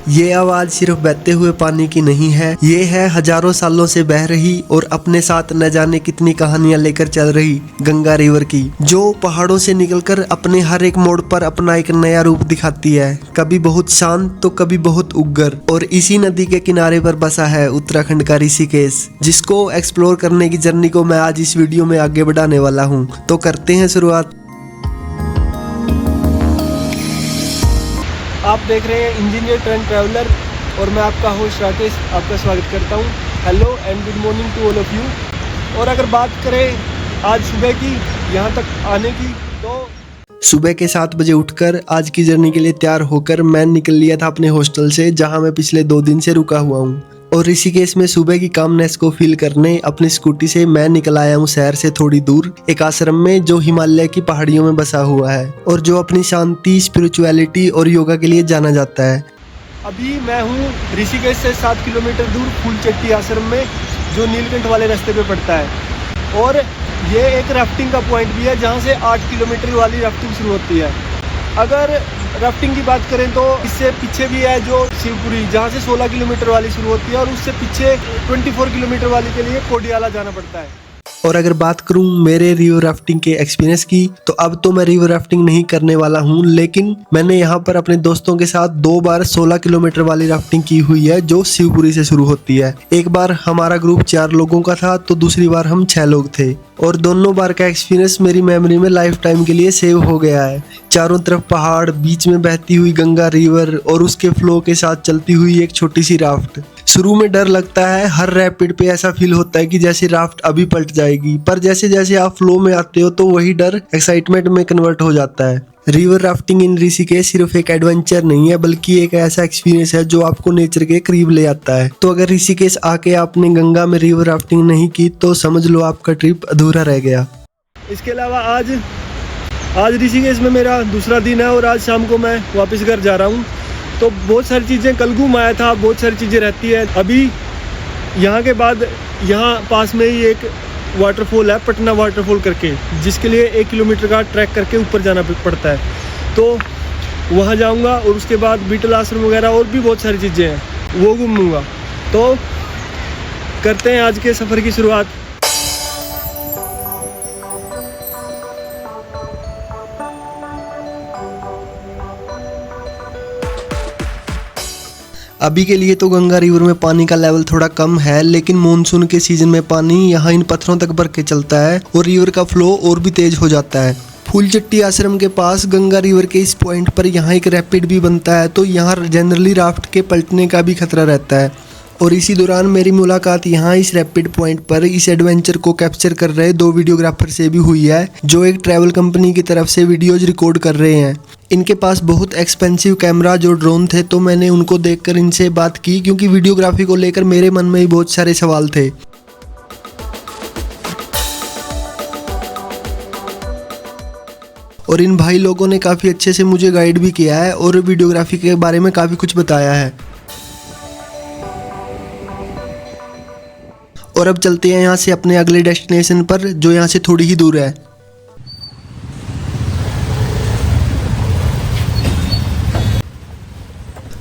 ये आवाज सिर्फ बहते हुए पानी की नहीं है, ये है हजारों सालों से बह रही और अपने साथ न जाने कितनी कहानियां लेकर चल रही गंगा रिवर की, जो पहाड़ों से निकलकर अपने हर एक मोड़ पर अपना एक नया रूप दिखाती है, कभी बहुत शांत तो कभी बहुत उग्र। और इसी नदी के किनारे पर बसा है उत्तराखंड का ऋषिकेश, जिसको एक्सप्लोर करने की जर्नी को मैं आज इस वीडियो में आगे बढ़ाने वाला हूँ। तो करते हैं शुरुआत। आप देख रहे हैं इंजीनियर टर्न ट्रैवलर और मैं आपका होस्ट राकेश आपका स्वागत करता हूं। Hello and good morning to all of you. और अगर बात करें आज सुबह की यहां तक आने की, तो सुबह के 7 बजे उठकर आज की जर्नी के लिए तैयार होकर मैं निकल लिया था अपने हॉस्टल से, जहां मैं पिछले 2 दिन से रुका हुआ हूं। और ऋषिकेश में सुबह की कामनेस को फील करने अपनी स्कूटी से मैं निकल आया हूँ शहर से थोड़ी दूर एक आश्रम में, जो हिमालय की पहाड़ियों में बसा हुआ है और जो अपनी शांति, स्पिरिचुअलिटी और योगा के लिए जाना जाता है। अभी मैं हूँ ऋषिकेश से 7 किलोमीटर दूर फूलचट्टी आश्रम में, जो नीलकंठ वाले रास्ते पे पड़ता है। और ये एक राफ्टिंग का पॉइंट भी है, जहाँ से 8 किलोमीटर वाली राफ्टिंग शुरू होती है। अगर राफ्टिंग की बात करें तो इससे पीछे भी है जो शिवपुरी, जहाँ से 16 किलोमीटर वाली शुरू होती है, और उससे पीछे 24 किलोमीटर वाली के लिए कोडियाला जाना पड़ता है। और अगर बात करूं मेरे रिवर राफ्टिंग के एक्सपीरियंस की, तो अब तो मैं रिवर राफ्टिंग नहीं करने वाला हूं, लेकिन मैंने यहाँ पर अपने दोस्तों के साथ 2 बार 16 किलोमीटर वाली राफ्टिंग की हुई है, जो शिवपुरी से शुरू होती है। एक बार हमारा ग्रुप 4 लोगों का था, तो दूसरी बार हम 6 लोग थे। और दोनों बार का एक्सपीरियंस मेरी मेमोरी में लाइफ टाइम के लिए सेव हो गया है। चारों तरफ पहाड़, बीच में बहती हुई गंगा रिवर और उसके फ्लो के साथ चलती हुई एक छोटी सी राफ्ट। शुरू में डर लगता है, हर रैपिड पे ऐसा फील होता है कि जैसे राफ्ट अभी पलट जाएगी, पर जैसे जैसे आप फ्लो में आते हो तो वही डर एक्साइटमेंट में कन्वर्ट हो जाता है। रिवर राफ्टिंग इन ऋषिकेश सिर्फ एक एडवेंचर नहीं है, बल्कि एक ऐसा एक्सपीरियंस है जो आपको नेचर के करीब ले आता है। तो अगर ऋषिकेश आके आपने गंगा में रिवर राफ्टिंग नहीं की, तो समझ लो आपका ट्रिप अधूरा रह गया। इसके अलावा आज ऋषिकेश में मेरा दूसरा दिन है और आज शाम को मैं वापस घर जा रहा हूँ। तो बहुत सारी चीज़ें, कल घूम आया था, बहुत सारी चीज़ें रहती है। अभी यहाँ के बाद यहाँ पास में ही एक वाटरफॉल है, पटना वाटरफॉल करके, जिसके लिए 1 किलोमीटर का ट्रैक करके ऊपर जाना पड़ता है। तो वहाँ जाऊँगा और उसके बाद बीटल आश्रम वगैरह और भी बहुत सारी चीज़ें हैं, वो घूमूँगा। तो करते हैं आज के सफ़र की शुरुआत। अभी के लिए तो गंगा रिवर में पानी का लेवल थोड़ा कम है, लेकिन मानसून के सीजन में पानी यहाँ इन पत्थरों तक भर के चलता है और रिवर का फ्लो और भी तेज हो जाता है। फूलचट्टी आश्रम के पास गंगा रिवर के इस पॉइंट पर यहाँ एक रैपिड भी बनता है, तो यहाँ जनरली राफ्ट के पलटने का भी खतरा रहता है। और इसी दौरान मेरी मुलाकात यहाँ इस रैपिड पॉइंट पर इस एडवेंचर को कैप्चर कर रहे 2 वीडियोग्राफर से भी हुई है, जो एक ट्रैवल कंपनी की तरफ से वीडियोज रिकॉर्ड कर रहे हैं। इनके पास बहुत एक्सपेंसिव कैमरा जो ड्रोन थे, तो मैंने उनको देखकर इनसे बात की, क्योंकि वीडियोग्राफी को लेकर मेरे मन में ही बहुत सारे सवाल थे। और इन भाई लोगों ने काफ़ी अच्छे से मुझे गाइड भी किया है और वीडियोग्राफी के बारे में काफ़ी कुछ बताया है। और अब चलते हैं यहाँ से अपने अगले डेस्टिनेशन पर, जो यहाँ से थोड़ी ही दूर है।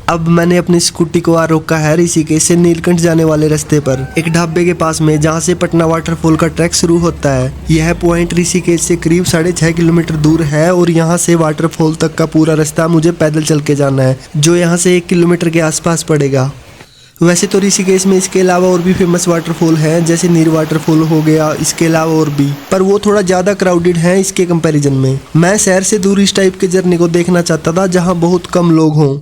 अब मैंने अपनी स्कूटी को आ रोका है ऋषिकेश से नीलकंठ जाने वाले रास्ते पर, एक ढाबे के पास में, जहाँ से पटना वाटरफॉल का ट्रैक शुरू होता है। यह पॉइंट ऋषिकेश से करीब 6.5 किलोमीटर दूर है और यहाँ से वाटरफॉल तक का पूरा रास्ता मुझे पैदल चल के जाना है, जो यहाँ से 1 किलोमीटर के आसपास पड़ेगा। वैसे तो ऋषिकेश में इसके अलावा और भी फेमस वाटरफॉल हैं, जैसे नीर वाटरफॉल हो गया, इसके अलावा और भी, पर वो थोड़ा ज़्यादा क्राउडेड है इसके कंपैरिजन में। मैं शहर से दूर इस टाइप के जर्नी को देखना चाहता था, जहाँ बहुत कम लोग हों।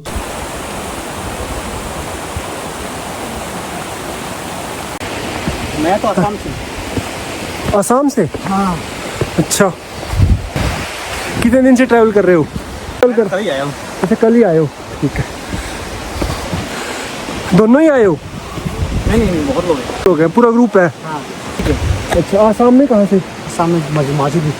मैं तो असम से। असम से? हाँ। अच्छा, कितने दिन से ट्रैवल कर रहे हो? कल ही आया हूँ। अच्छा, कल ही आए हो, ठीक है। दोनों ही आए हो? नहीं, बहुत लोग हैं, पूरा ग्रुप है। हाँ, ठीक है। अच्छा, आसाम में कहाँ से? आसाम में माजुली।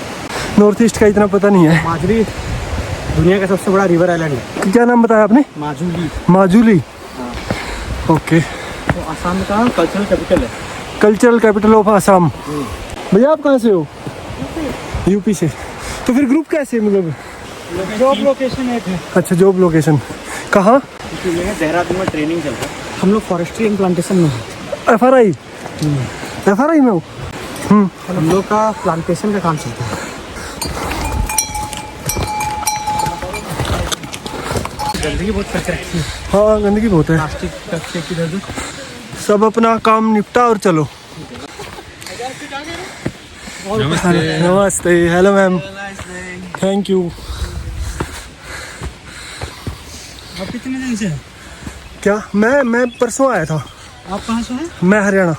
नॉर्थ ईस्ट का इतना पता नहीं है। माजुली दुनिया का सबसे बड़ा रिवर आइलैंड है। क्या नाम बताया आपने? माजुली। माजुली, हाँ। ओके। तो आसाम का कल्चरल कैपिटल है। Cultural capital of Assam. भैया आप कहाँ से हो? यूपी से। तो फिर ग्रुप कैसे, मतलब जॉब लोकेशन है? अच्छा, जॉब लोकेशन। कहाँ? इसलिए है देहरादून में ट्रेनिंग चल रहा है। हम लोग फॉरेस्ट्री एंड प्लांटेशन में हैं। FRI में हो? हम लोग का प्लांटेशन का काम चलता है। गंदगी बहुत करके रखी है। हाँ गंदगी बहुत है। प्लास्टिक का फेंक इधर सब अपना काम निपटा और चलो। नमस्ते। Hello ma'am. Thank you. आप कितने दिन से हैं? क्या? मैं परसों आया था। आप कहाँ से हैं? मैं हरियाणा।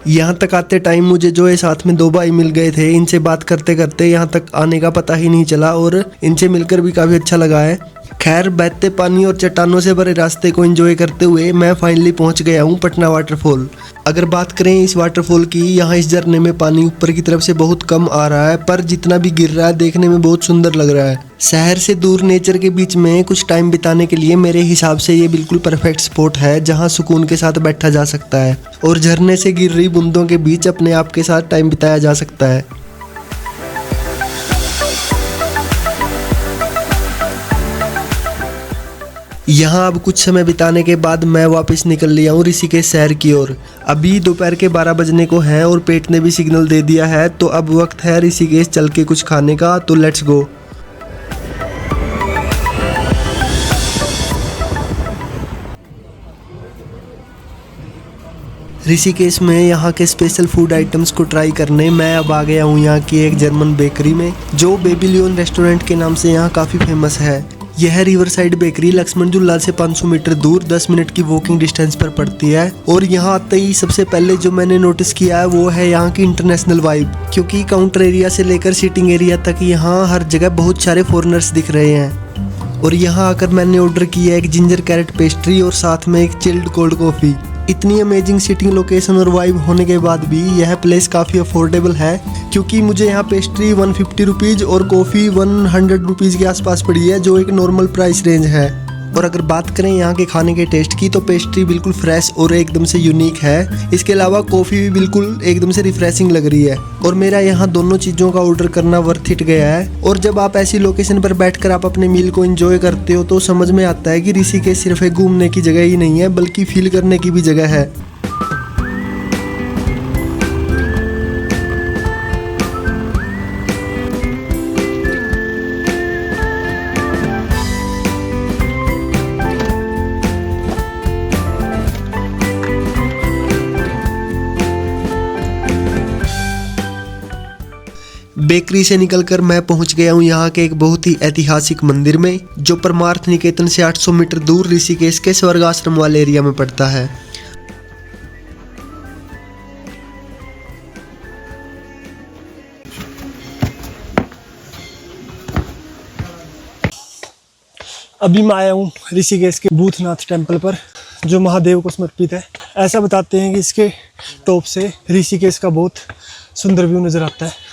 यहाँ तक आते टाइम मुझे जो है साथ में 2 भाई मिल गए थे। इनसे बात करते करते यहाँ तक आने का पता ही नहीं चला और इनसे मिलकर भी काफ़ी अच्छा लगा है। खैर बहते पानी और चट्टानों से भरे रास्ते को एंजॉय करते हुए मैं फाइनली पहुँच गया हूँ पटना वाटरफॉल। अगर बात करें इस वाटरफॉल की, यहाँ इस झरने में पानी ऊपर की तरफ से बहुत कम आ रहा है, पर जितना भी गिर रहा है देखने में बहुत सुंदर लग रहा है। शहर से दूर नेचर के बीच में कुछ टाइम बिताने के लिए मेरे हिसाब से ये बिल्कुल परफेक्ट स्पॉट है, जहाँ सुकून के साथ बैठा जा सकता है और झरने से गिर रही बूंदों के बीच अपने आप के साथ टाइम बिताया जा सकता है। यहाँ अब कुछ समय बिताने के बाद मैं वापस निकल लिया हूँ ऋषिकेश शहर की ओर। अभी दोपहर के 12 बजने को है और पेट ने भी सिग्नल दे दिया है, तो अब वक्त है ऋषिकेश चल के कुछ खाने का। तो लेट्स गो। ऋषिकेश में यहाँ के स्पेशल फूड आइटम्स को ट्राई करने मैं अब आ गया हूँ यहाँ की एक जर्मन बेकरी में, जो बेबीलियन रेस्टोरेंट के नाम से यहाँ काफ़ी फेमस है। यह रिवर साइड बेकरी लक्ष्मण झूला से 500 मीटर दूर 10 मिनट की वॉकिंग डिस्टेंस पर पड़ती है। और यहाँ आते ही सबसे पहले जो मैंने नोटिस किया है वो है यहाँ की इंटरनेशनल वाइब, क्योंकि काउंटर एरिया से लेकर सीटिंग एरिया तक यहाँ हर जगह बहुत सारे फॉरेनर्स दिख रहे हैं। और यहाँ आकर मैंने ऑर्डर किया एक जिंजर कैरेट पेस्ट्री और साथ में एक चिल्ड कोल्ड कॉफ़ी। इतनी अमेजिंग सीटिंग लोकेशन और वाइब होने के बाद भी यह प्लेस काफ़ी अफोर्डेबल है, क्योंकि मुझे यहाँ पेस्ट्री 150 रुपीज़ और कॉफ़ी 100 रुपीज़ के आसपास पड़ी है, जो एक नॉर्मल प्राइस रेंज है। और अगर बात करें यहाँ के खाने के टेस्ट की, तो पेस्ट्री बिल्कुल फ्रेश और एकदम से यूनिक है। इसके अलावा कॉफ़ी भी बिल्कुल एकदम से रिफ्रेशिंग लग रही है। और मेरा यहाँ दोनों चीज़ों का ऑर्डर करना वर्थ इट गया है। और जब आप ऐसी लोकेशन पर बैठकर आप अपने मील को एंजॉय करते हो तो समझ में आता है कि ऋषिकेश सिर्फ एक घूमने की जगह ही नहीं है, बल्कि फील करने की भी जगह है। बेकरी से निकलकर मैं पहुंच गया हूं यहाँ के एक बहुत ही ऐतिहासिक मंदिर में, जो परमार्थ निकेतन से 800 मीटर दूर ऋषिकेश के स्वर्ग आश्रम वाले एरिया में पड़ता है। अभी मैं आया हूँ ऋषिकेश के भूतनाथ टेम्पल पर, जो महादेव को समर्पित है। ऐसा बताते हैं कि इसके टॉप से ऋषिकेश का बहुत सुंदर व्यू नज़र आता है।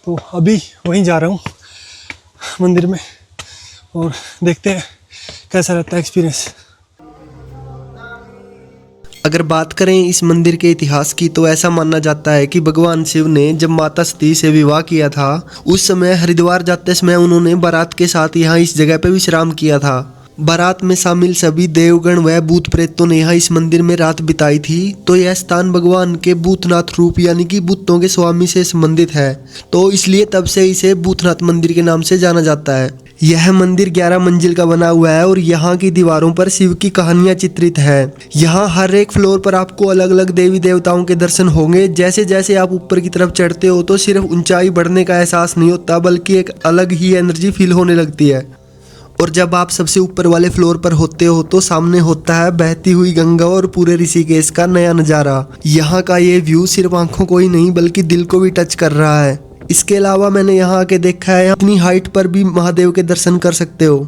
तो अभी वहीं जा रहा हूँ मंदिर में और देखते हैं कैसा रहता है एक्सपीरियंस। अगर बात करें इस मंदिर के इतिहास की, तो ऐसा माना जाता है कि भगवान शिव ने जब माता सती से विवाह किया था, उस समय हरिद्वार जाते समय उन्होंने बारात के साथ यहाँ इस जगह पे विश्राम किया था। बारात में शामिल सभी देवगण व भूत प्रेतों ने यहाँ इस मंदिर में रात बिताई थी। तो यह स्थान भगवान के भूतनाथ रूप यानी कि भूतों के स्वामी से संबंधित है, तो इसलिए तब से इसे भूतनाथ मंदिर के नाम से जाना जाता है। यह मंदिर 11 मंजिल का बना हुआ है और यहाँ की दीवारों पर शिव की कहानियां चित्रित है। यहाँ हर एक फ्लोर पर आपको अलग अलग देवी देवताओं के दर्शन होंगे। जैसे जैसे आप ऊपर की तरफ चढ़ते हो तो सिर्फ ऊंचाई बढ़ने का एहसास नहीं होता, बल्कि एक अलग ही एनर्जी फील होने लगती है। और जब आप सबसे ऊपर वाले फ्लोर पर होते हो तो सामने होता है बहती हुई गंगा और पूरे ऋषिकेश का नया नज़ारा। यहाँ का ये व्यू सिर्फ आंखों को ही नहीं बल्कि दिल को भी टच कर रहा है। इसके अलावा मैंने यहाँ आके देखा है अपनी हाइट पर भी महादेव के दर्शन कर सकते हो।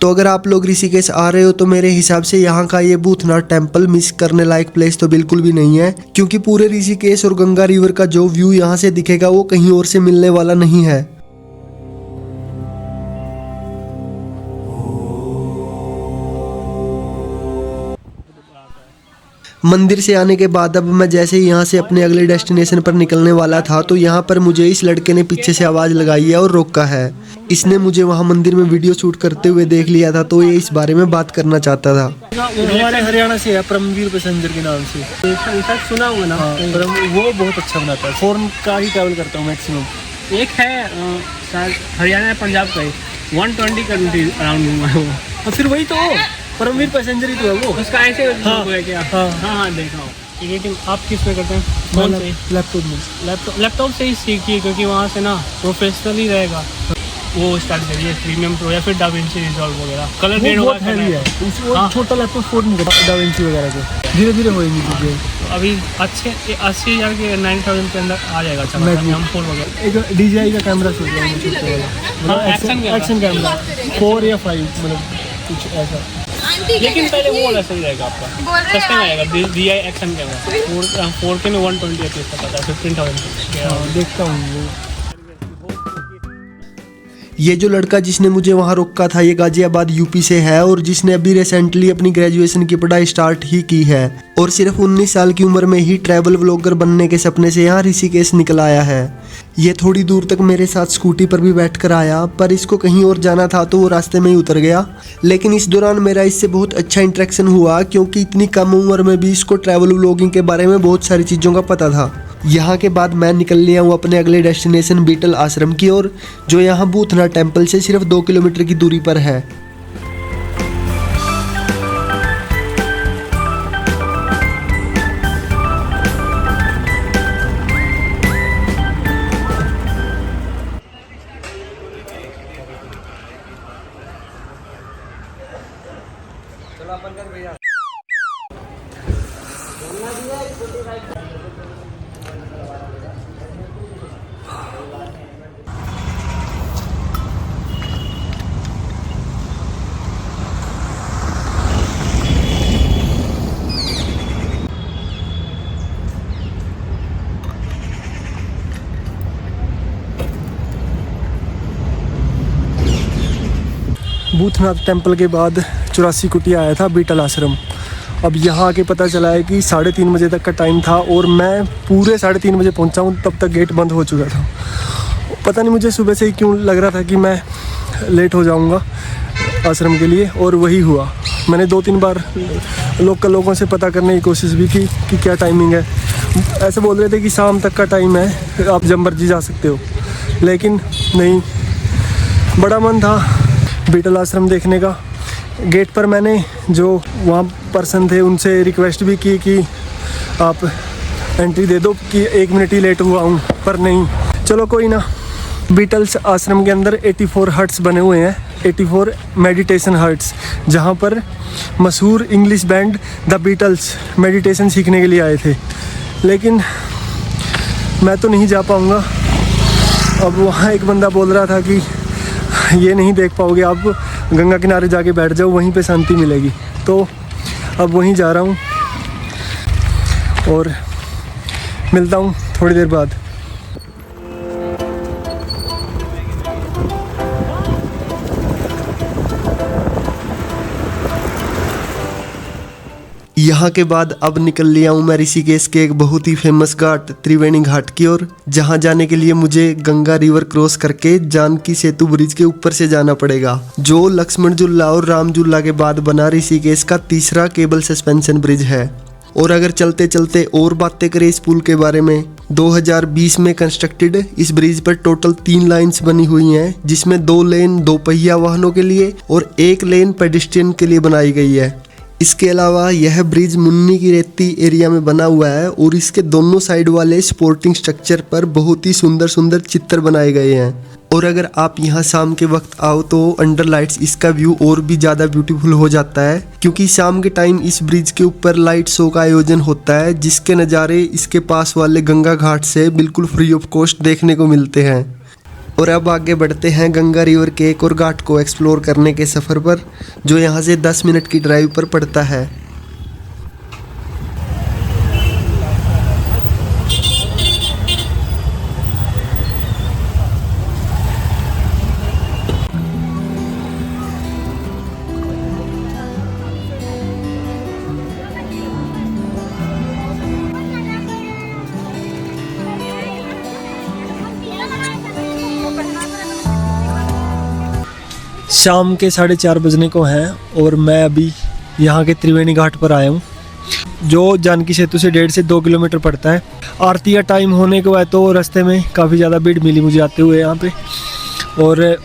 तो अगर आप लोग ऋषिकेश आ रहे हो तो मेरे हिसाब से यहाँ का ये भूतनाथ टेम्पल मिस करने लायक प्लेस तो बिल्कुल भी नहीं है, क्योंकि पूरे ऋषिकेश और गंगा रिवर का जो व्यू यहाँ से दिखेगा वो कहीं और से मिलने वाला नहीं है। मंदिर से आने के बाद अब मैं जैसे ही यहाँ से अपने अगले डेस्टिनेशन पर निकलने वाला था तो यहाँ पर मुझे इस लड़के ने पीछे से आवाज़ लगाई है और रोका है। इसने मुझे वहाँ मंदिर में वीडियो शूट करते हुए देख लिया था तो ये इस बारे में बात करना चाहता था। हमारे हरियाणा से है, परमवीर पैसेंजर के नाम से। सुना हुआ ना। पर वो बहुत अच्छा बनाता है, फॉरेन का ही ट्रैवल करता हूँ मैक्सिमम। एक है शायद हरियाणा या पंजाब का ही 120 कंट्री अराउंड घूमा है वो। और फिर वही तो परमवीर पैसेंजर ही तो है वो। उसका ऐसे हाँ, है क्या? हाँ। हाँ देखा हूँ। लेकिन आप किस पे करते हैं? फोन से? लैपटॉप में। लैपटॉप से ही सीखिए क्योंकि वहाँ से ना प्रोफेशनल ही रहेगा। वो स्टार्ट करिए प्रीमियम प्रो या फिर डाविंची रिजॉल्व वगैरह। कलर ग्रेड बहुत हैवी है, वो छोटा लैपटॉप फोर्ड नहीं करता डाविंची वगैरह के। धीरे धीरे होएंगी चीज़ें। अभी अच्छे 80,000 के 90,000 के अंदर आ जाएगा। अच्छा M4 वगैरह। एक DJI का कैमरा सोच रहा हूँ छोटे वाला, एक्शन कैमरा 4 या 5 मतलब कुछ ऐसा। लेकिन पहले वो वाला सही रहेगा आपका, सस्ता में आएगा। DJI एक्शन कैमरा 4K में 120 FPS तक आता है 15,000। देखता हूँ। ये जो लड़का जिसने मुझे वहाँ रोका था ये गाजियाबाद यूपी से है और जिसने अभी रिसेंटली अपनी ग्रेजुएशन की पढ़ाई स्टार्ट ही की है और सिर्फ 19 साल की उम्र में ही ट्रैवल व्लॉगर बनने के सपने से यहाँ ऋषिकेश निकल आया है। ये थोड़ी दूर तक मेरे साथ स्कूटी पर भी बैठ कर आया, पर इसको कहीं और जाना था तो वो रास्ते में ही उतर गया। लेकिन इस दौरान मेरा इससे बहुत अच्छा इंटरेक्शन हुआ क्योंकि इतनी कम उम्र में भी इसको ट्रैवल व्लॉगिंग के बारे में बहुत सारी चीज़ों का पता था। यहाँ के बाद मैं निकल लिया हूँ अपने अगले डेस्टिनेशन बीटल आश्रम की ओर, जो यहाँ भूतनाथ टेम्पल से सिर्फ 2 किलोमीटर की दूरी पर है। भूतनाथ टेम्पल के बाद 84 कुटिया आया था बीटल आश्रम। अब यहाँ आके पता चला है कि 3:30 बजे तक का टाइम था और मैं पूरे 3:30 बजे पहुँचा हूँ, तब तक गेट बंद हो चुका था। पता नहीं मुझे सुबह से ही क्यों लग रहा था कि मैं लेट हो जाऊँगा आश्रम के लिए, और वही हुआ। मैंने 2-3 बार लोगों से पता करने की कोशिश भी की कि क्या टाइमिंग है। ऐसे बोल रहे थे कि शाम तक का टाइम है, आप जब मर्जी जा सकते हो, लेकिन नहीं, बड़ा मन था बीटल आश्रम देखने का। गेट पर मैंने जो वहाँ पर्सन थे उनसे रिक्वेस्ट भी की कि आप एंट्री दे दो कि 1 मिनट ही लेट हुआ हूँ, पर नहीं, चलो कोई ना। बीटल्स आश्रम के अंदर 84 हट्स बने हुए हैं, 84 मेडिटेशन हट्स, जहाँ पर मशहूर English band the Beatles meditation सीखने के लिए आए थे। लेकिन मैं तो नहीं जा पाऊँगा। अब वहाँ एक बंदा बोल रहा था कि ये नहीं देख पाओगे, आप गंगा किनारे जाके बैठ जाओ, वहीं पे शांति मिलेगी। तो अब वहीं जा रहा हूँ और मिलता हूँ थोड़ी देर बाद। यहाँ के बाद अब निकल लिया हूँ मैं ऋषिकेश के एक बहुत ही फेमस घाट त्रिवेणी घाट की ओर, जहाँ जाने के लिए मुझे गंगा रिवर क्रॉस करके जानकी सेतु ब्रिज के ऊपर से जाना पड़ेगा, जो लक्ष्मण झूला और राम झूला के बाद बना ऋषिकेश का तीसरा केबल सस्पेंशन ब्रिज है। और अगर चलते चलते और बातें करें इस पुल के बारे में, 2020 में कंस्ट्रक्टेड इस ब्रिज पर टोटल 3 लाइन्स बनी हुई हैं, जिसमें 2 लेन 2 पहिया वाहनों के लिए और 1 लेन पेडेस्ट्रियन के लिए बनाई गई है। इसके अलावा यह ब्रिज मुन्नी की रेती एरिया में बना हुआ है और इसके दोनों साइड वाले सपोर्टिंग स्ट्रक्चर पर बहुत ही सुंदर सुंदर चित्र बनाए गए हैं। और अगर आप यहाँ शाम के वक्त आओ तो अंडर लाइट्स इसका व्यू और भी ज़्यादा ब्यूटीफुल हो जाता है, क्योंकि शाम के टाइम इस ब्रिज के ऊपर लाइट शो का आयोजन होता है, जिसके नज़ारे इसके पास वाले गंगा घाट से बिल्कुल फ्री ऑफ कॉस्ट देखने को मिलते हैं। और अब आगे बढ़ते हैं गंगा रिवर के एक और घाट को एक्सप्लोर करने के सफ़र पर, जो यहाँ से 10 मिनट की ड्राइव पर पड़ता है। शाम के 4:30 बजने को हैं और मैं अभी यहाँ के त्रिवेणी घाट पर आया हूँ, जो जानकी सेतु से 1.5 से 2 किलोमीटर पड़ता है। आरती का टाइम होने के बाद तो रास्ते में काफ़ी ज़्यादा भीड़ मिली मुझे आते हुए यहाँ पे। और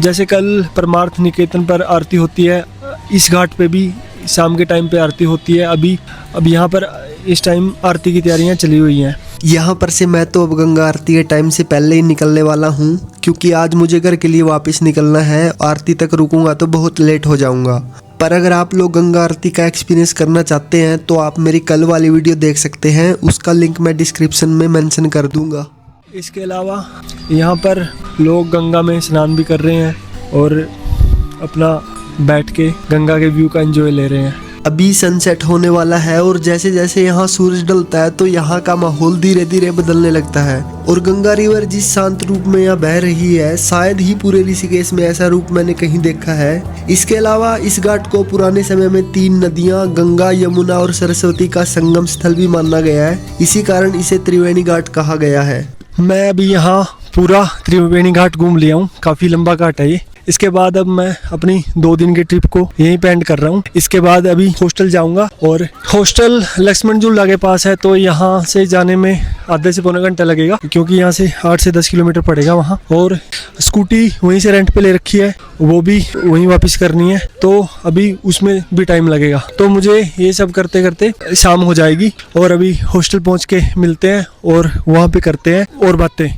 जैसे कल परमार्थ निकेतन पर आरती होती है, इस घाट पे भी शाम के टाइम पे आरती होती है। अब यहाँ पर इस टाइम आरती की तैयारियाँ चली हुई हैं। यहाँ पर से मैं तो अब गंगा आरती के टाइम से पहले ही निकलने वाला हूँ, क्योंकि आज मुझे घर के लिए वापस निकलना है। आरती तक रुकूंगा तो बहुत लेट हो जाऊँगा। पर अगर आप लोग गंगा आरती का एक्सपीरियंस करना चाहते हैं तो आप मेरी कल वाली वीडियो देख सकते हैं, उसका लिंक मैं डिस्क्रिप्शन में मेंशन कर दूंगा। इसके अलावा यहाँ पर लोग गंगा में स्नान भी कर रहे हैं और अपना बैठ के गंगा के व्यू का एंजॉय ले रहे हैं। अभी सनसेट होने वाला है और जैसे जैसे यहाँ सूरज ढलता है तो यहाँ का माहौल धीरे धीरे बदलने लगता है। और गंगा रिवर जिस शांत रूप में यहाँ बह रही है, शायद ही पूरे ऋषिकेश में ऐसा रूप मैंने कहीं देखा है। इसके अलावा इस घाट को पुराने समय में 3 नदियाँ गंगा, यमुना और सरस्वती का संगम स्थल भी माना गया है। इसी कारण इसे त्रिवेणी घाट कहा गया है। मैं अभी यहाँ पूरा त्रिवेणी घाट घूम लिया हूँ, काफ़ी लंबा घाट है ये। इसके बाद अब मैं अपनी 2 दिन की ट्रिप को यहीं पे एंड कर रहा हूँ। इसके बाद अभी हॉस्टल जाऊँगा और हॉस्टल लक्ष्मण झूला के पास है, तो यहाँ से जाने में आधे से पौने घंटा लगेगा, क्योंकि यहाँ से 8 से 10 किलोमीटर पड़ेगा वहाँ। और स्कूटी वहीं से रेंट पे ले रखी है, वो भी वहीं वापस करनी है, तो अभी उसमें भी टाइम लगेगा। तो मुझे ये सब करते करते शाम हो जाएगी और अभी हॉस्टल पहुँच के मिलते हैं और वहाँ पे करते हैं और बातें।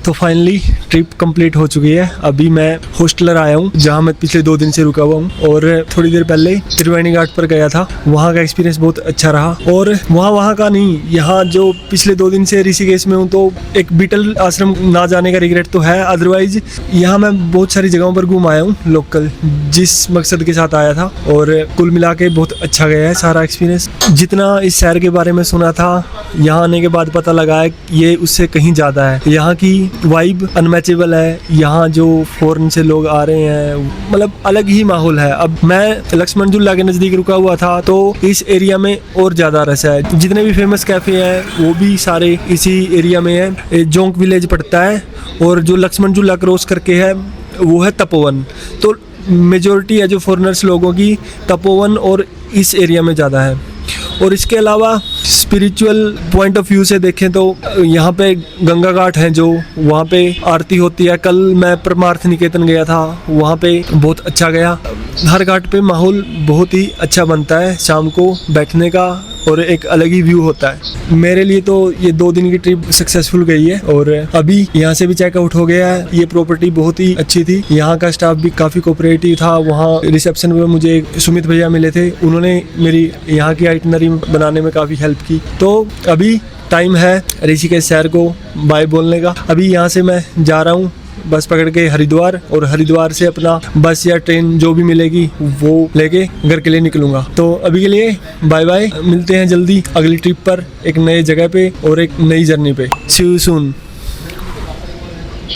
तो फाइनली ट्रिप कंप्लीट हो चुकी है। अभी मैं हॉस्टलर आया हूँ, जहाँ मैं पिछले 2 दिन से रुका हुआ हूँ और थोड़ी देर पहले त्रिवेणी घाट पर गया था। वहाँ का एक्सपीरियंस बहुत अच्छा रहा। और वहाँ का नहीं, यहाँ जो पिछले 2 दिन से ऋषिकेश में हूँ, तो एक बीटल आश्रम ना जाने का रिग्रेट तो है। अदरवाइज यहाँ मैं बहुत सारी जगहों पर घूम आया हूँ लोकल, जिस मकसद के साथ आया था। और कुल मिला के बहुत अच्छा गया है सारा एक्सपीरियंस। जितना इस शहर के बारे में सुना था, यहाँ आने के बाद पता लगा है ये उससे कहीं ज़्यादा है। यहाँ की वाइब अनमैचेबल है। यहाँ जो फॉरेन से लोग आ रहे हैं, मतलब अलग ही माहौल है। अब मैं लक्ष्मण झूला के नज़दीक रुका हुआ था, तो इस एरिया में और ज़्यादा रस है। जितने भी फेमस कैफ़े हैं वो भी सारे इसी एरिया में है। जोंक विलेज पड़ता है और जो लक्ष्मण झूला क्रॉस करके है वो है तपोवन। तो मेजॉरिटी है जो फॉरेनर्स लोगों की तपोवन और इस एरिया में ज़्यादा है। और इसके अलावा स्पिरिचुअल पॉइंट ऑफ व्यू से देखें तो यहाँ पे गंगा घाट है, जो वहाँ पे आरती होती है। कल मैं परमार्थ निकेतन गया था, वहाँ पे बहुत अच्छा गया। हर घाट पे माहौल बहुत ही अच्छा बनता है शाम को बैठने का, और एक अलग ही व्यू होता है। मेरे लिए तो ये 2 दिन की ट्रिप सक्सेसफुल गई है और अभी यहाँ से भी चेकआउट हो गया है। ये प्रॉपर्टी बहुत ही अच्छी थी, यहाँ का स्टाफ भी काफ़ी कोऑपरेटिव था। वहाँ रिसेप्शन में मुझे सुमित भैया मिले थे, उन्होंने मेरी यहाँ की आइटनरी बनाने में काफ़ी हेल्प की। तो अभी टाइम है ऋषिकेश शहर को बाय बोलने का। अभी यहाँ से मैं जा रहा हूँ बस पकड़ के हरिद्वार, और हरिद्वार से अपना बस या ट्रेन जो भी मिलेगी वो लेके घर के लिए निकलूंगा। तो अभी के लिए बाय बाय, मिलते हैं जल्दी अगली ट्रिप पर, एक नए जगह पे और एक नई जर्नी पे। सी यू सून।